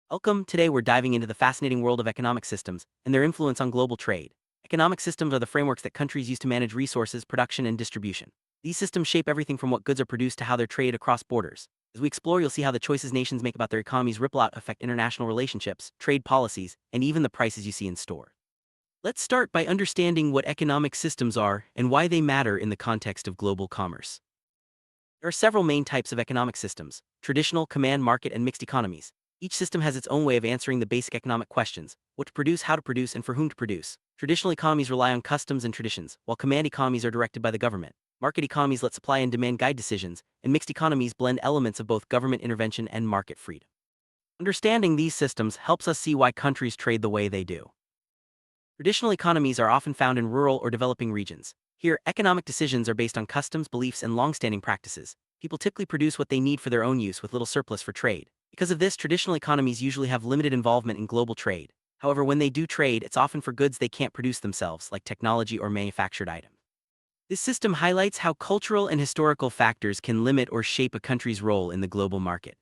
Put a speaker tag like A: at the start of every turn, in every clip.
A: Welcome. Today we're diving into the fascinating world of economic systems and their influence on global trade. Economic systems are the frameworks that countries use to manage resources, production, and distribution. These systems shape everything from what goods are produced to how they're traded across borders. As we explore, you'll see how the choices nations make about their economies ripple out affect international relationships, trade policies, and even the prices you see in store. Let's start by understanding what economic systems are and why they matter in the context of global commerce. There are several main types of economic systems: traditional, command, market, and mixed economies. Each system has its own way of answering the basic economic questions: what to produce, how to produce, and for whom to produce. Traditional economies rely on customs and traditions, while command economies are directed by the government. Market economies let supply and demand guide decisions, and mixed economies blend elements of both government intervention and market freedom. Understanding these systems helps us see why countries trade the way they do. Traditional economies are often found in rural or developing regions. Here, economic decisions are based on customs, beliefs, and long-standing practices. People typically produce what they need for their own use with little surplus for trade. Because of this, traditional economies usually have limited involvement in global trade. However, when they do trade, it's often for goods they can't produce themselves, like technology or manufactured items. This system highlights how cultural and historical factors can limit or shape a country's role in the global market.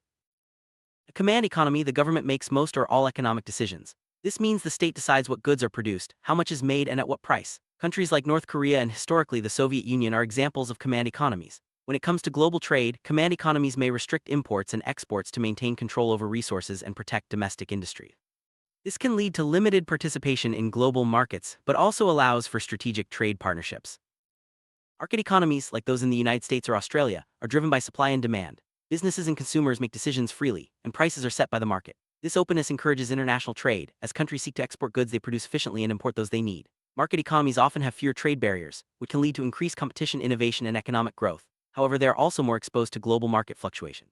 A: A command economy, the government makes most or all economic decisions. This means the state decides what goods are produced, how much is made, and at what price. Countries like North Korea and historically the Soviet Union are examples of command economies. When it comes to global trade, command economies may restrict imports and exports to maintain control over resources and protect domestic industry. This can lead to limited participation in global markets, but also allows for strategic trade partnerships. Market economies, like those in the United States or Australia, are driven by supply and demand. Businesses and consumers make decisions freely, and prices are set by the market. This openness encourages international trade, as countries seek to export goods they produce efficiently and import those they need. Market economies often have fewer trade barriers, which can lead to increased competition, innovation, and economic growth. However, they are also more exposed to global market fluctuation.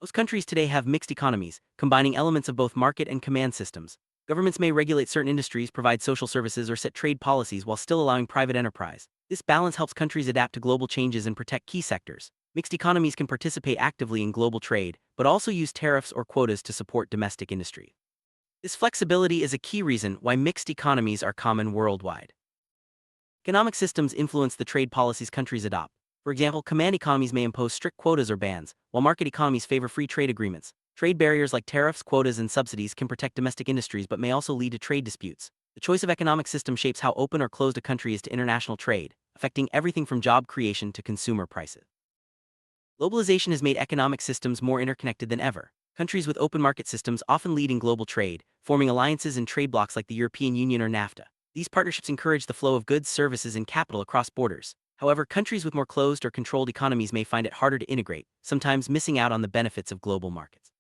A: Most countries today have mixed economies, combining elements of both market and command systems. Governments may regulate certain industries, provide social services, or set trade policies while still allowing private enterprise. This balance helps countries adapt to global changes and protect key sectors. Mixed economies can participate actively in global trade, but also use tariffs or quotas to support domestic industry. This flexibility is a key reason why mixed economies are common worldwide. Economic systems influence the trade policies countries adopt. For example, command economies may impose strict quotas or bans, while market economies favor free trade agreements. Trade barriers like tariffs, quotas, and subsidies can protect domestic industries but may also lead to trade disputes. The choice of economic system shapes how open or closed a country is to international trade, affecting everything from job creation to consumer prices. Globalization has made economic systems more interconnected than ever. Countries with open market systems often lead in global trade, forming alliances and trade blocs like the European Union or NAFTA. These partnerships encourage the flow of goods, services, and capital across borders. However, countries with more closed or controlled economies may find it harder to integrate, sometimes missing out on the benefits of global markets.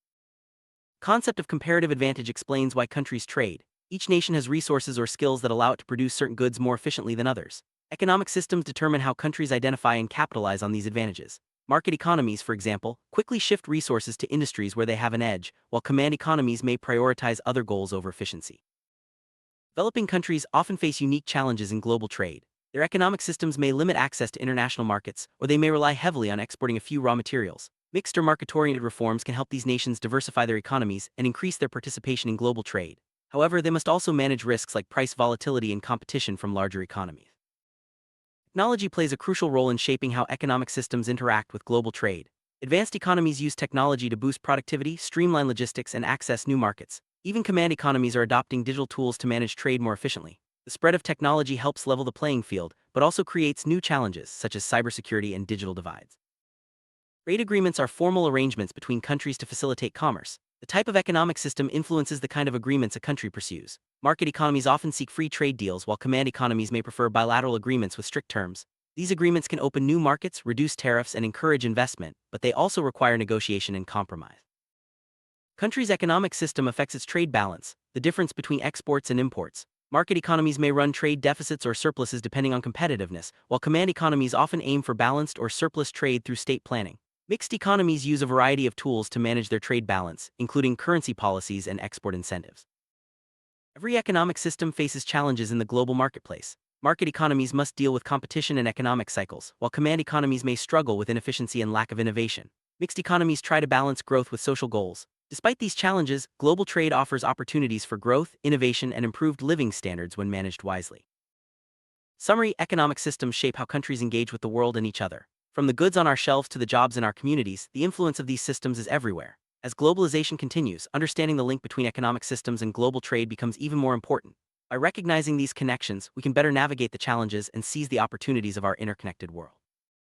A: The concept of comparative advantage explains why countries trade. Each nation has resources or skills that allow it to produce certain goods more efficiently than others. Economic systems determine how countries identify and capitalize on these advantages. Market economies, for example, quickly shift resources to industries where they have an edge, while command economies may prioritize other goals over efficiency. Developing countries often face unique challenges in global trade. Their economic systems may limit access to international markets, or they may rely heavily on exporting a few raw materials. Mixed or market-oriented reforms can help these nations diversify their economies and increase their participation in global trade. However, they must also manage risks like price volatility and competition from larger economies. Technology plays a crucial role in shaping how economic systems interact with global trade. Advanced economies use technology to boost productivity, streamline logistics, and access new markets. Even command economies are adopting digital tools to manage trade more efficiently. The spread of technology helps level the playing field, but also creates new challenges, such as cybersecurity and digital divides. Trade agreements are formal arrangements between countries to facilitate commerce. The type of economic system influences the kind of agreements a country pursues. Market economies often seek free trade deals, while command economies may prefer bilateral agreements with strict terms. These agreements can open new markets, reduce tariffs, and encourage investment, but they also require negotiation and compromise. Country's economic system affects its trade balance, the difference between exports and imports. Market economies may run trade deficits or surpluses depending on competitiveness, while command economies often aim for balanced or surplus trade through state planning. Mixed economies use a variety of tools to manage their trade balance, including currency policies and export incentives. Every economic system faces challenges in the global marketplace. Market economies must deal with competition and economic cycles, while command economies may struggle with inefficiency and lack of innovation. Mixed economies try to balance growth with social goals. Despite these challenges, global trade offers opportunities for growth, innovation, and improved living standards when managed wisely. Summary: economic systems shape how countries engage with the world and each other. From the goods on our shelves to the jobs in our communities, the influence of these systems is everywhere. As globalization continues, understanding the link between economic systems and global trade becomes even more important. By recognizing these connections, we can better navigate the challenges and seize the opportunities of our interconnected world.